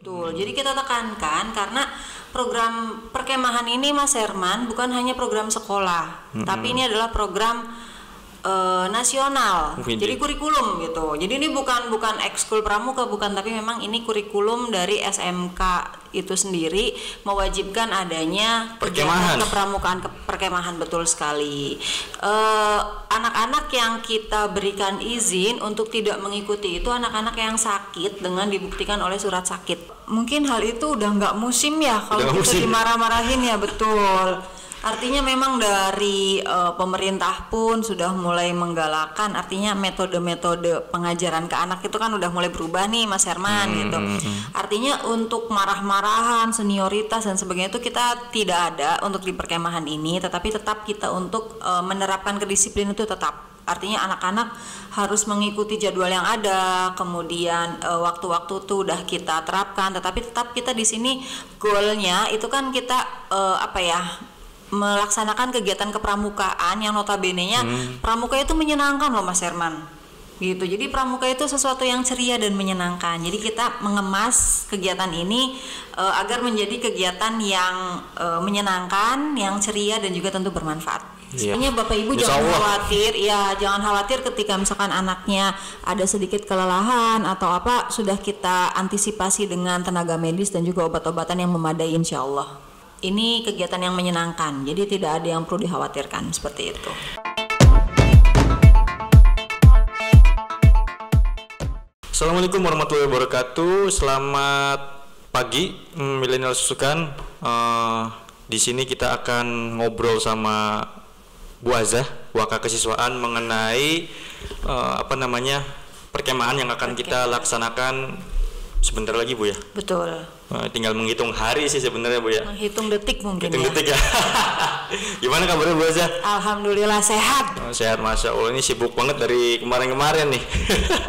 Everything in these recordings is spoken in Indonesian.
Betul. Jadi kita tekankan karena program perkemahan ini Mas Herman bukan hanya program sekolah, tapi ini adalah program nasional. Jadi kurikulum gitu. Jadi ini bukan ekskul pramuka, bukan, tapi memang ini kurikulum dari SMK itu sendiri mewajibkan adanya kegiatan kepramukaan perkemahan, betul sekali. Anak-anak yang kita berikan izin untuk tidak mengikuti itu anak-anak yang sakit dengan dibuktikan oleh surat sakit. Mungkin hal itu udah nggak musim ya kalau kita dimarah-marahin ya, betul. Artinya memang dari pemerintah pun sudah mulai menggalakkan, artinya metode-metode pengajaran ke anak itu kan udah mulai berubah nih Mas Herman gitu. Artinya untuk marah-marahan, senioritas dan sebagainya itu kita tidak ada untuk di perkemahan ini, tetapi tetap kita untuk menerapkan kedisiplinan itu tetap. Artinya anak-anak harus mengikuti jadwal yang ada, kemudian waktu-waktu itu udah kita terapkan, tetapi tetap kita di sini goalnya itu kan kita melaksanakan kegiatan kepramukaan yang notabene-nya pramuka itu menyenangkan loh Mas Herman gitu. Jadi pramuka itu sesuatu yang ceria dan menyenangkan. Jadi kita mengemas kegiatan ini agar menjadi kegiatan yang menyenangkan, yang ceria dan juga tentu bermanfaat. Sebenarnya Bapak Ibu jangan khawatir ketika misalkan anaknya ada sedikit kelelahan atau apa, sudah kita antisipasi dengan tenaga medis dan juga obat-obatan yang memadai insya Allah. Ini kegiatan yang menyenangkan, jadi tidak ada yang perlu dikhawatirkan, seperti itu. Assalamualaikum warahmatullahi wabarakatuh. Selamat pagi, milenial susukan. Di sini kita akan ngobrol sama Bu Azah, Waka Kesiswaan, mengenai perkemahan yang akan kita laksanakan sebentar lagi, Bu ya. Betul. Tinggal menghitung hari sih sebenarnya, Bu ya. Menghitung detik mungkin. Detik ya. Gimana kabarnya Bu Azah? Alhamdulillah sehat. Sehat, Masya Allah. Ini sibuk banget dari kemarin-kemarin nih.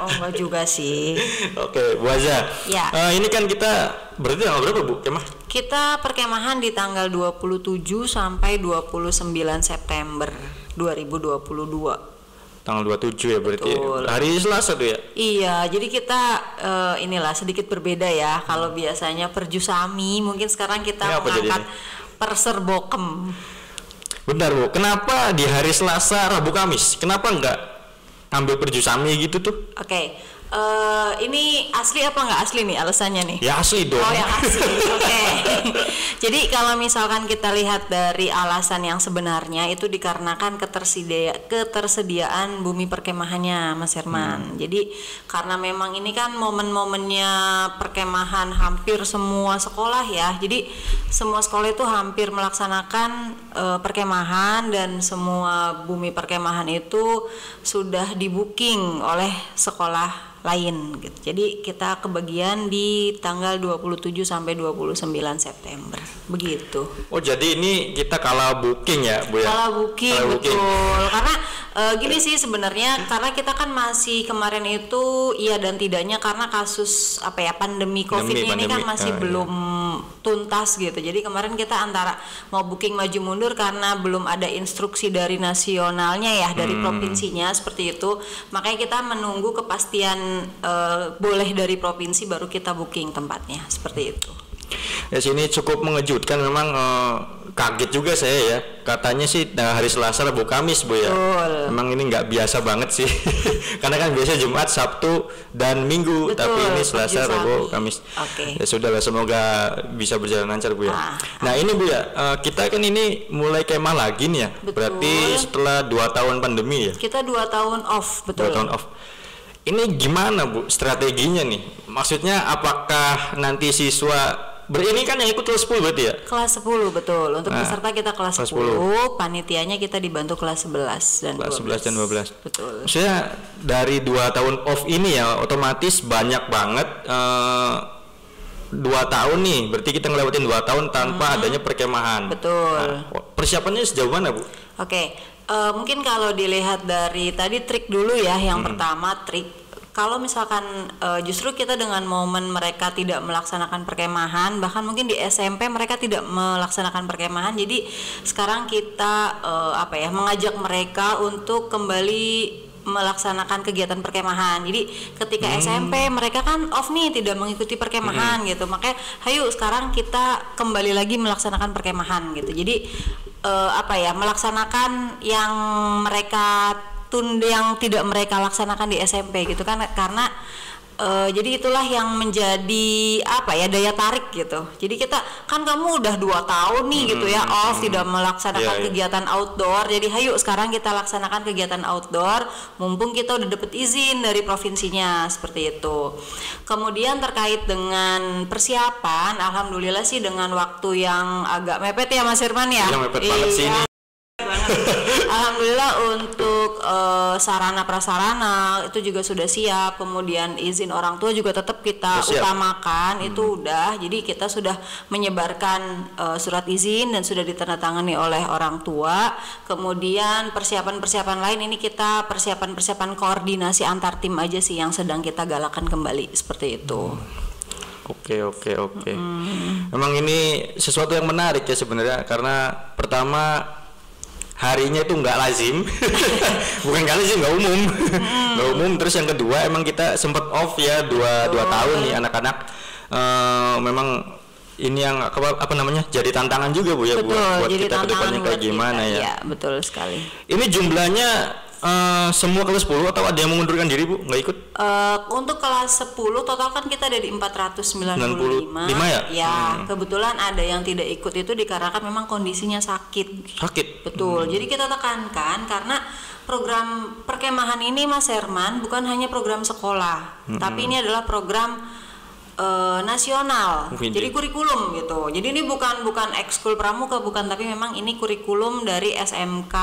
Oh enggak juga sih. Oke, Bu Azah. Ya. Ini kan kita berarti tanggal berapa, Bu? Kemah? Kita perkemahan di tanggal 27 sampai 29 September 2022. Tanggal 27 ya berarti. Betul. Hari Selasa tuh ya? Iya, jadi kita inilah sedikit berbeda ya. Kalau biasanya perjusami, mungkin sekarang kita mengangkat perserbokem. Bentar Bu, kenapa di hari Selasa, Rabu, Kamis? Kenapa enggak ambil perjusami gitu tuh? Oke. Ini asli apa nggak asli nih alasannya nih? Ya asli dong. Oh yang asli, oke. Jadi kalau misalkan kita lihat dari alasan yang sebenarnya itu dikarenakan ketersediaan bumi perkemahannya Mas Herman. Jadi karena memang ini kan momen-momennya perkemahan hampir semua sekolah ya. Jadi semua sekolah itu hampir melaksanakan perkemahan dan semua bumi perkemahan itu sudah di-booking oleh sekolah lain gitu. Jadi kita kebagian di tanggal 27 sampai 29 September. Begitu. Oh, jadi ini kita kalah booking ya, Bu ya? Kalah booking, betul. Karena gini sih sebenarnya, karena kita kan masih kemarin itu iya dan tidaknya karena kasus pandemi Covid ini kan masih belum tuntas gitu. Jadi kemarin kita antara mau booking maju mundur karena belum ada instruksi dari nasionalnya ya, dari provinsinya seperti itu. Makanya kita menunggu kepastian boleh dari provinsi baru kita booking tempatnya, seperti itu. Ya sini cukup mengejutkan memang, kaget juga saya ya. Katanya sih hari Selasa, Rabu, Kamis, Bu ya. Betul. Memang ini nggak biasa banget sih. Karena kan biasa Jumat, Sabtu dan Minggu. Betul, tapi ini Selasa, Rabu, Kamis. Oke. Ya sudahlah, semoga bisa berjalan lancar, Bu ya. Nah ini Bu ya, kita kan ini mulai kemah lagi nih ya. Betul. Berarti setelah 2 tahun pandemi ya. Kita 2 tahun off, betul. 2 tahun off. Ini gimana Bu strateginya nih? Maksudnya apakah nanti siswa ini kan yang ikut kelas 10 berarti ya? Kelas 10 betul. Untuk peserta kita kelas 10, panitianya kita dibantu kelas 11 dan kelas 11 dan 12. Betul. Maksudnya dari 2 tahun off ini ya otomatis banyak banget 2 tahun nih. Berarti kita ngelewatin 2 tahun tanpa adanya perkemahan. Betul. Nah, persiapannya sejauh mana, Bu? Oke. Mungkin kalau dilihat dari tadi trik dulu ya, yang pertama trik kalau misalkan justru kita dengan momen mereka tidak melaksanakan perkemahan, bahkan mungkin di SMP mereka tidak melaksanakan perkemahan, jadi sekarang kita mengajak mereka untuk kembali melaksanakan kegiatan perkemahan. Jadi ketika SMP mereka kan off nih, tidak mengikuti perkemahan gitu. Makanya hayu sekarang kita kembali lagi melaksanakan perkemahan gitu. Jadi melaksanakan yang mereka yang tidak mereka laksanakan di SMP gitu kan, karena jadi itulah yang menjadi daya tarik gitu. Jadi kita kan kamu udah 2 tahun nih gitu ya off, tidak melaksanakan kegiatan outdoor. Jadi hayu sekarang kita laksanakan kegiatan outdoor mumpung kita udah dapet izin dari provinsinya, seperti itu. Kemudian terkait dengan persiapan, alhamdulillah sih dengan waktu yang agak mepet ya Mas Irman ya. Yang mepet banget sih ini. Alhamdulillah untuk sarana prasarana itu juga sudah siap, kemudian izin orang tua juga tetap kita utamakan, itu udah. Jadi kita sudah menyebarkan surat izin dan sudah ditandatangani oleh orang tua. Kemudian persiapan-persiapan lain ini kita persiapan koordinasi antar tim aja sih yang sedang kita galakan kembali, seperti itu. Oke. Memang ini sesuatu yang menarik ya sebenarnya, karena pertama harinya itu nggak lazim, bukan nggak lazim, nggak umum. Terus yang kedua emang kita sempat off ya 2 tahun nih anak-anak. Memang ini yang jadi tantangan juga Bu ya. Betul, buat kita kedepannya kayak gimana kita, ya. Ya betul sekali. Ini jumlahnya semua kelas 10 atau ada yang mengundurkan diri Bu, nggak ikut? Untuk kelas 10 total kan kita ada di 495 ya? Ya, kebetulan ada yang tidak ikut itu dikarenakan memang kondisinya sakit. Betul. Jadi kita tekankan karena program perkemahan ini Mas Herman bukan hanya program sekolah, tapi ini adalah program nasional. Jadi kurikulum gitu. Jadi ini bukan ekskul pramuka, bukan, tapi memang ini kurikulum dari SMK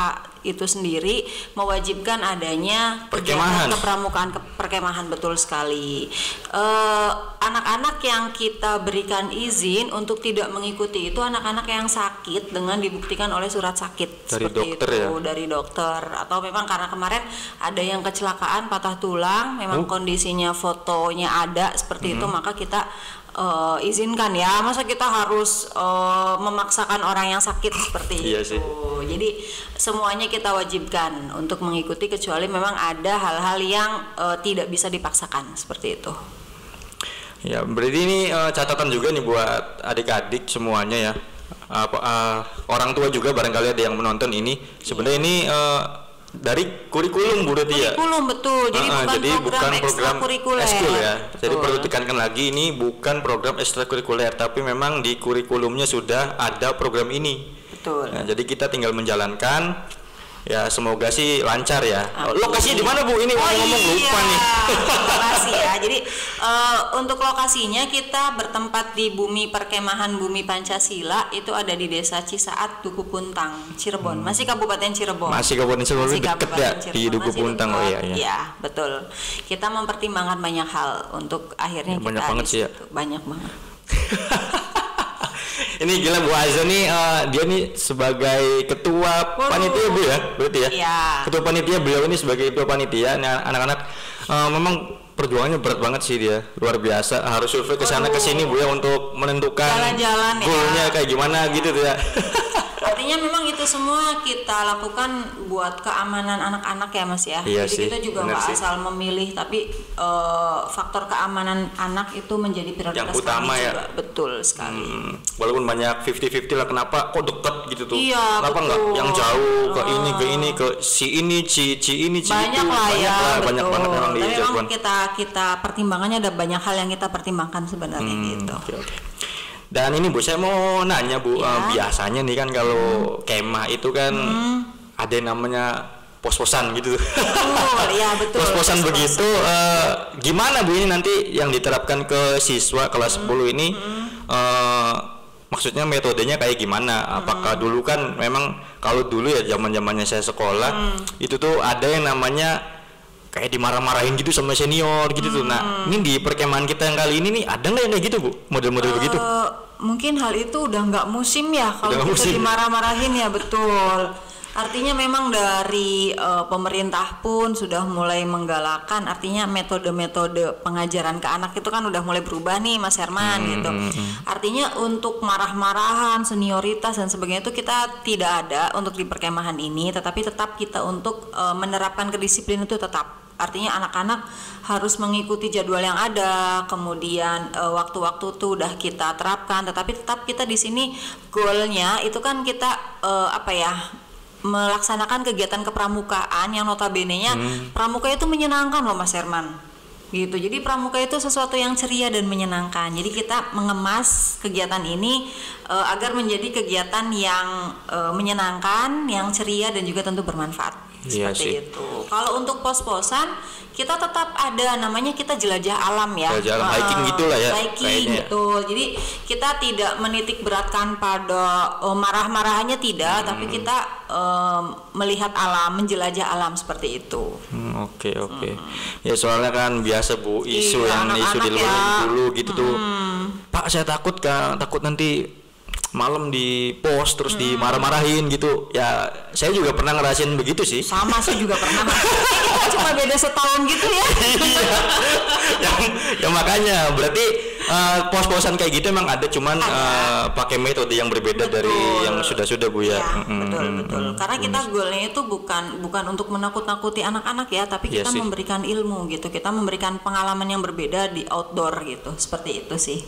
itu sendiri mewajibkan adanya kegiatan kepramukaan perkemahan, betul sekali. Anak-anak yang kita berikan izin untuk tidak mengikuti itu anak-anak yang sakit dengan dibuktikan oleh surat sakit dari dokter itu, ya? Dari dokter, atau memang karena kemarin ada yang kecelakaan patah tulang, memang kondisinya fotonya ada seperti itu, maka kita izinkan ya, masa kita harus memaksakan orang yang sakit seperti itu. Jadi semuanya kita wajibkan untuk mengikuti, kecuali memang ada hal-hal yang tidak bisa dipaksakan seperti itu. Ya, berarti ini catatan juga nih buat adik-adik semuanya ya. Orang tua juga barangkali ada yang menonton ini. Sebenarnya ini dari kurikulum Bu Reti ya? Kurikulum, betul. Jadi bukan program ekskul ya. Betul. Jadi perlu tekankan lagi, ini bukan program ekstrakurikuler, tapi memang di kurikulumnya sudah ada program ini. Betul. Nah, jadi kita tinggal menjalankan. Ya, semoga sih lancar ya. Lokasinya di mana Bu? Ini ngomong lupa nih. Lokasi ya. Jadi untuk lokasinya kita bertempat di Bumi Perkemahan Bumi Pancasila, itu ada di Desa Cisaat, Duku Puntang, Cirebon. Masih Kabupaten Cirebon. Masih Kabupaten Cirebon, dekat ya di Duku Puntang. Oh iya. Iya, betul. Kita mempertimbangkan banyak hal untuk akhirnya kita banyak banget sih ya. Banyak banget. Ini gila Bu Aza nih, dia nih sebagai ketua panitia Bu ya, berarti ya? Iya. Ketua panitia, beliau ini sebagai ketua panitia. Nah, anak-anak memang perjuangannya berat banget sih dia, luar biasa. Harus survei ke sana ke sini Bu ya untuk menentukan jalan-jalan goalnya kayak gimana gitu tuh ya. Artinya memang itu semua kita lakukan buat keamanan anak-anak ya Mas ya. Iya. Jadi kita juga nggak asal memilih, tapi faktor keamanan anak itu menjadi prioritas yang utama ya. Juga. Betul sekali. Walaupun banyak 50-50 lah, kenapa kok deket gitu tuh? Iya, kenapa nggak yang jauh ke ini ke si ini banyak lah ya, banyak banget memang di Cirebon. Kita pertimbangannya ada banyak hal yang kita pertimbangkan sebenarnya gitu. Okay. Dan ini Bu, saya mau nanya Bu, biasanya nih kan kalau kemah itu kan ada yang namanya pos-posan gitu. Iya betul. Pos-posan begitu, gimana Bu ini nanti yang diterapkan ke siswa kelas 10 ini? Maksudnya metodenya kayak gimana? Apakah dulu kan memang kalau dulu ya zaman-zamannya saya sekolah itu tuh ada yang namanya kayak dimarah-marahin gitu sama senior gitu tuh. Nah, ini di perkemahan kita yang kali ini nih ada nggak yang kayak gitu Bu? Model-model begitu? Mungkin hal itu udah nggak musim ya kalau kita dimarah-marahin ya, betul. Artinya memang dari pemerintah pun sudah mulai menggalakkan, artinya metode-metode pengajaran ke anak itu kan udah mulai berubah nih Mas Herman gitu. Artinya untuk marah-marahan, senioritas dan sebagainya itu kita tidak ada untuk di perkemahan ini, tetapi tetap kita untuk menerapkan kedisiplinan itu tetap. Artinya anak-anak harus mengikuti jadwal yang ada, kemudian waktu-waktu tuh udah kita terapkan, tetapi tetap kita di sini goalnya itu kan kita melaksanakan kegiatan kepramukaan yang notabene-nya pramuka itu menyenangkan loh Mas Herman gitu. Jadi pramuka itu sesuatu yang ceria dan menyenangkan. Jadi kita mengemas kegiatan ini agar menjadi kegiatan yang menyenangkan, yang ceria dan juga tentu bermanfaat. Seperti itu. Kalau untuk pos-posan kita tetap ada namanya kita jelajah alam ya. Jelajah alam, hiking gitulah ya. Hiking gitu. Jadi kita tidak menitik beratkan pada marah-marahannya tidak, tapi kita melihat alam, menjelajah alam seperti itu. Oke. Ya soalnya kan biasa Bu isu yang isu di luar dulu gitu tuh. Pak saya takut nanti malam di pos terus dimarah-marahin gitu ya. Saya juga pernah ngerasain begitu sih. Sama saya juga pernah. Cuma beda setahun gitu ya. ya makanya berarti pos-posan kayak gitu emang ada, cuman pakai metode yang berbeda dari yang sudah Bu ya. Betul. Karena kita goalnya itu bukan untuk menakut-nakuti anak-anak ya, tapi kita memberikan ilmu gitu. Kita memberikan pengalaman yang berbeda di outdoor gitu. Seperti itu sih.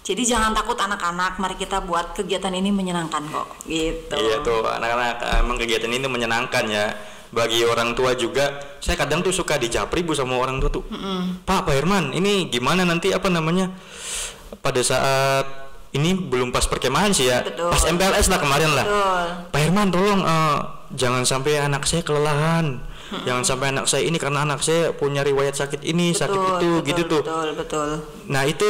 Jadi jangan takut anak-anak, mari kita buat kegiatan ini menyenangkan kok, gitu. Iya tuh, anak-anak emang kegiatan ini menyenangkan ya. Bagi orang tua juga, saya kadang tuh suka dijapri Bu sama orang tua tuh. Pak Herman, ini gimana nanti pada saat ini belum pas perkemahan sih ya. Betul. Pas MPLS lah kemarin lah. Betul. Pak Herman tolong jangan sampai anak saya kelelahan. Jangan sampai anak saya ini karena anak saya punya riwayat sakit ini, sakit itu gitu tuh. Betul. Nah, itu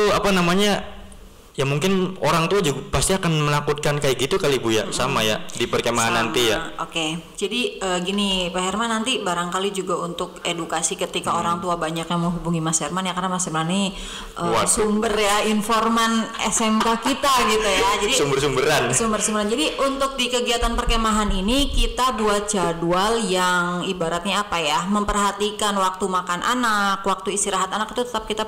ya mungkin orang tua juga pasti akan menakutkan kayak gitu kali Bu ya, sama ya di perkemahan nanti ya. Oke. Jadi gini Pak Herman, nanti barangkali juga untuk edukasi ketika orang tua banyak yang menghubungi Mas Herman ya, karena Mas Herman ini sumber ya, informan SMK kita gitu ya. Jadi sumber-sumberan. Jadi untuk di kegiatan perkemahan ini kita buat jadwal yang ibaratnya memperhatikan waktu makan anak, waktu istirahat anak itu tetap kita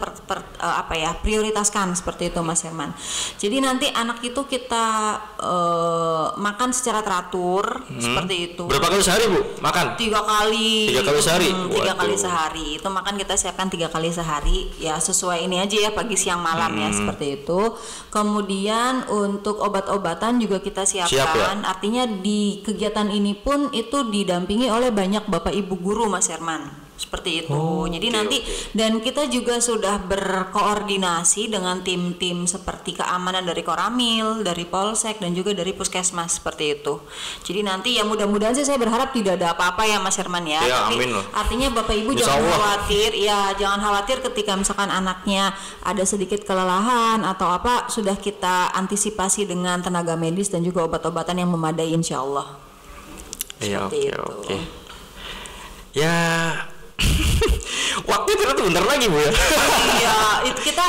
prioritaskan seperti itu Mas Herman. Jadi nanti anak itu kita makan secara teratur seperti itu. Berapa kali sehari Bu makan? 3 kali. 3 kali sehari? 3 kali sehari. Itu makan kita siapkan 3 kali sehari. Ya sesuai ini aja ya, pagi siang malam ya, seperti itu. Kemudian untuk obat-obatan juga kita siapkan. Artinya di kegiatan ini pun itu didampingi oleh banyak Bapak Ibu guru Mas Herman. Seperti itu. Jadi nanti dan kita juga sudah berkoordinasi dengan tim-tim seperti keamanan dari Koramil, dari Polsek dan juga dari Puskesmas seperti itu. Jadi nanti ya mudah-mudahan sih saya berharap tidak ada apa-apa ya Mas Herman ya. Tapi amin loh. Artinya Bapak Ibu jangan khawatir ketika misalkan anaknya ada sedikit kelelahan atau apa, sudah kita antisipasi dengan tenaga medis dan juga obat-obatan yang memadai insyaallah. Iya, oke. Ya waktu itu bentar lagi Bu ya. Iya, itu kita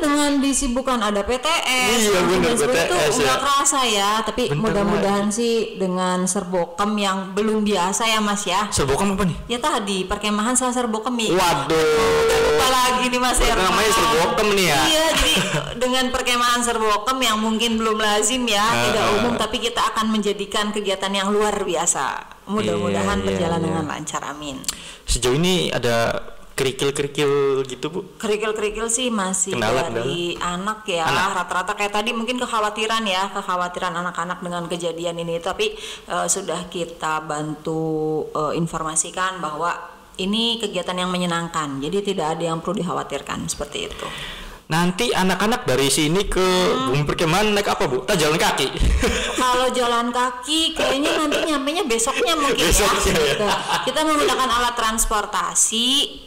dengan disibukkan ada PTS. Iya benar, PTS itu nggak kerasa ya, tapi mudah-mudahan sih dengan serbokem yang belum biasa ya Mas ya. Serbokem apa nih? Ya tadi perkemahan sama serbokem ya. Waduh. Lupa lagi nih Mas ya. Namanya serbokem nih ya. Iya, jadi dengan perkemahan serbokem yang mungkin belum lazim ya, tidak umum, tapi kita akan menjadikan kegiatan yang luar biasa. Mudah-mudahan berjalan dengan lancar, amin. Sejauh ini ada kerikil-kerikil gitu Bu? Kerikil-kerikil sih masih dari anak ya, rata-rata kayak tadi mungkin kekhawatiran anak-anak dengan kejadian ini, tapi sudah kita bantu informasikan bahwa ini kegiatan yang menyenangkan, jadi tidak ada yang perlu dikhawatirkan seperti itu. Nanti anak-anak dari sini ke bumi perkemahan naik apa Bu? Jalan kaki? Kalau jalan kaki kayaknya nanti nyampenya besoknya mungkin ya. Kita menggunakan alat transportasi.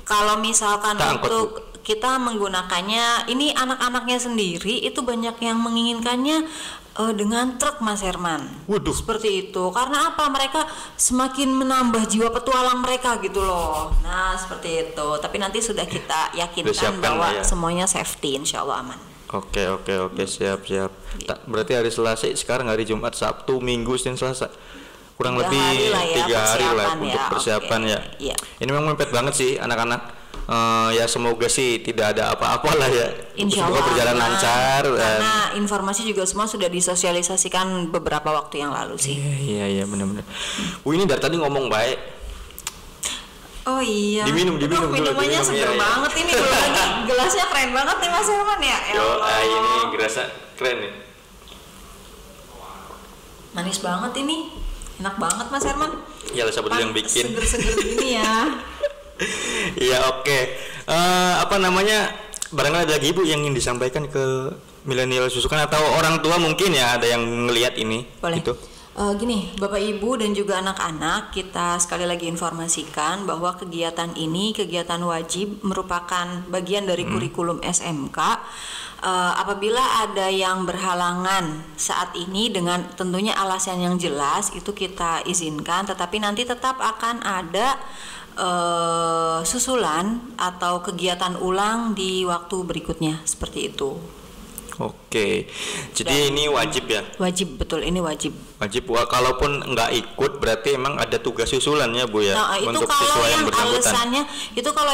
Kalau misalkan untuk kita menggunakannya, ini anak-anaknya sendiri itu banyak yang menginginkannya dengan truk Mas Herman. Waduh. Seperti itu. Karena apa? Mereka semakin menambah jiwa petualang mereka gitu loh. Nah seperti itu. Tapi nanti sudah kita yakinkan bahwa semuanya safety, insya Allah aman. Oke, siap. Berarti hari Selasa, sekarang hari Jumat, Sabtu, Minggu, Senin, Selasa. Kurang lebih 3 hari lah untuk persiapan ya. Iya. Ini memang mepet banget sih anak-anak. Ya semoga sih tidak ada apa-apa lah ya. Insyaallah semoga berjalan lancar. Karena informasi juga semua sudah disosialisasikan beberapa waktu yang lalu sih. Iya benar-benar. Ini dari tadi ngomong baik. Oh iya. Diminum minumannya seger banget ini. Gelasnya keren banget nih Mas Herman ya. Ini gelasnya keren nih. Manis banget ini. Enak banget Mas Herman. Ya siapa dulu yang bikin. Seger-seger gini ya. Iya oke. Barangkali ada lagi Ibu yang ingin disampaikan ke milenial susukan atau orang tua mungkin ya, ada yang ngelihat ini. Boleh. Gitu. Gini, Bapak Ibu dan juga anak-anak, kita sekali lagi informasikan bahwa kegiatan ini kegiatan wajib, merupakan bagian dari kurikulum SMK. Apabila ada yang berhalangan saat ini dengan tentunya alasan yang jelas, itu kita izinkan, tetapi nanti tetap akan ada susulan atau kegiatan ulang di waktu berikutnya, seperti itu. Oke, jadi ini wajib ya? Wajib, betul, ini wajib. Wajib, kalaupun nggak ikut berarti emang ada tugas susulannya Bu ya? Nah, itu untuk kalau yang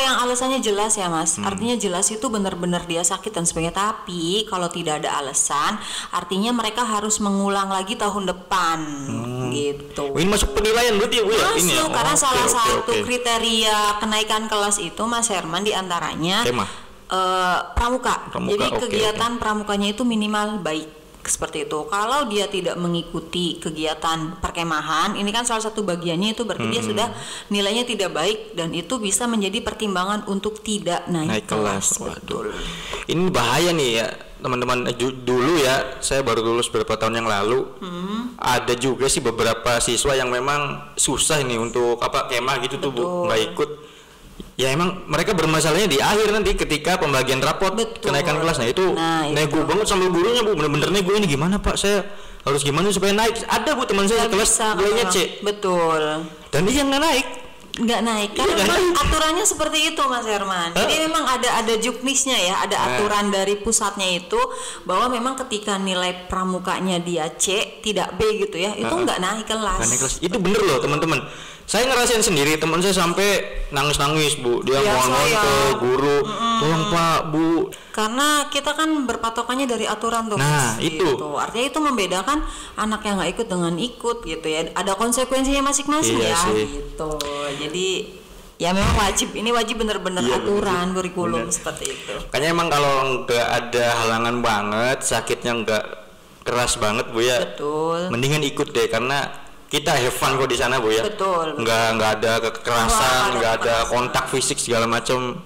yang alasannya jelas ya Mas. Artinya jelas itu benar-benar dia sakit dan sebagainya. Tapi kalau tidak ada alasan, artinya mereka harus mengulang lagi tahun depan, gitu. Ini masuk penilaian berarti ya Bu ya? Masuk, karena salah satu kriteria kenaikan kelas itu Mas Herman diantaranya pramuka. Jadi kegiatan pramukanya itu minimal baik, seperti itu. Kalau dia tidak mengikuti kegiatan perkemahan, ini kan salah satu bagiannya itu berarti dia sudah nilainya tidak baik, dan itu bisa menjadi pertimbangan untuk tidak naik kelas. Betul. Ini bahaya nih ya teman-teman. Dulu ya, saya baru lulus beberapa tahun yang lalu. Ada juga sih beberapa siswa yang memang susah ini untuk kemah gitu. Betul. Tuh Bu, nggak ikut. Ya emang mereka bermasalahnya di akhir nanti ketika pembagian rapot. Betul. Kenaikan kelas. Nah itu nego banget sama gurunya Bu, bener-bener nego, ini gimana Pak, saya harus gimana supaya naik. Ada Bu teman saya kelas nilainya C. Betul. Dan dia nggak naik karena memang aturannya seperti itu Mas Herman. Jadi memang ada juknisnya ya, ada aturan dari pusatnya itu bahwa memang ketika nilai pramukanya dia C tidak B gitu ya, itu nggak naik kelas. Itu bener loh teman-teman. Saya ngerasain sendiri, teman saya sampai nangis-nangis Bu, dia mohon ke guru, tolong Pak Bu. Karena kita kan berpatokannya dari aturan tuh. Nah gitu. itu. Artinya itu membedakan anak yang nggak ikut dengan ikut gitu ya. Ada konsekuensinya masing-masing gitu. Jadi ya memang wajib, ini wajib bener-bener aturan kurikulum seperti itu. Kayaknya emang kalau nggak ada halangan banget, sakitnya nggak keras banget Bu ya. Betul. Mendingan ikut deh, karena kita have fun kok di sana Bu ya. Betul. Nggak ada kekerasan, nggak ada kontak fisik segala macam.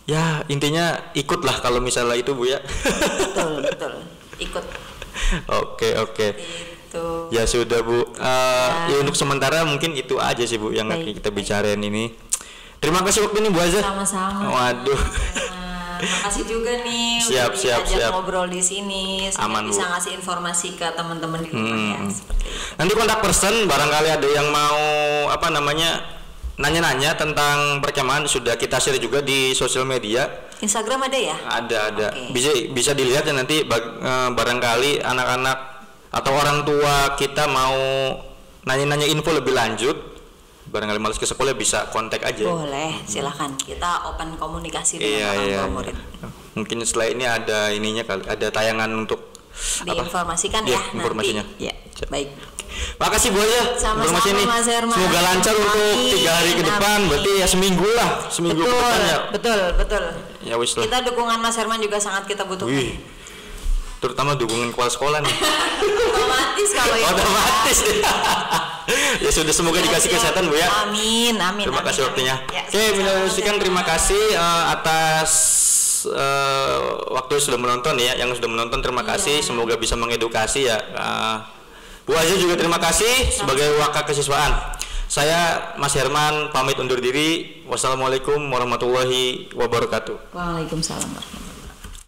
Ya intinya ikutlah kalau misalnya itu Bu ya. Betul. Ikut. Oke. Itu. Ya sudah Bu. Ya untuk sementara mungkin itu aja sih Bu yang kita bicarain ini. Terima kasih waktu ini Bu Azza. Sama-sama. Waduh. Makasih juga nih siap. ngobrol di sini, aman, bisa Bu. ngasih informasi ke teman-teman di rumah ya. Seperti itu. Nanti kontak person barangkali ada yang mau nanya-nanya tentang perkemahan, sudah kita share juga di sosial media. Instagram ada ya? Ada. Okay. Bisa dilihat ya nanti barangkali anak-anak atau orang tua kita mau nanya-nanya info lebih lanjut. Barangkali malas ke sekolah bisa kontak aja. Boleh, silahkan. Kita open komunikasi dengan orang tua murid. Mungkin setelah ini ada ada tayangan untuk diinformasikan ya informasinya. Nanti. Ya, baik. Makasih Bu ya. Sama-sama Mas Herman. Semoga lancar untuk 3 hari ke depan. Berarti ya seminggu ke depan ya. Betul. Ya wis lah. Kita dukungan Mas Herman juga sangat kita butuhkan. Terutama dukungan kepala sekolah nih. Otomatis kalau itu. Otomatis. Ya sudah, semoga dikasih kesehatan Bu ya. Amin. Terima kasih waktunya. Oke, Milenial terima kasih atas waktu sudah menonton ya. Yang sudah menonton terima kasih. Semoga bisa mengedukasi ya. Bu Azza juga terima kasih sebagai wakil kesiswaan. Saya Mas Herman pamit undur diri. Wassalamualaikum warahmatullahi wabarakatuh. Waalaikumsalam warahmatullahi wabarakatuh.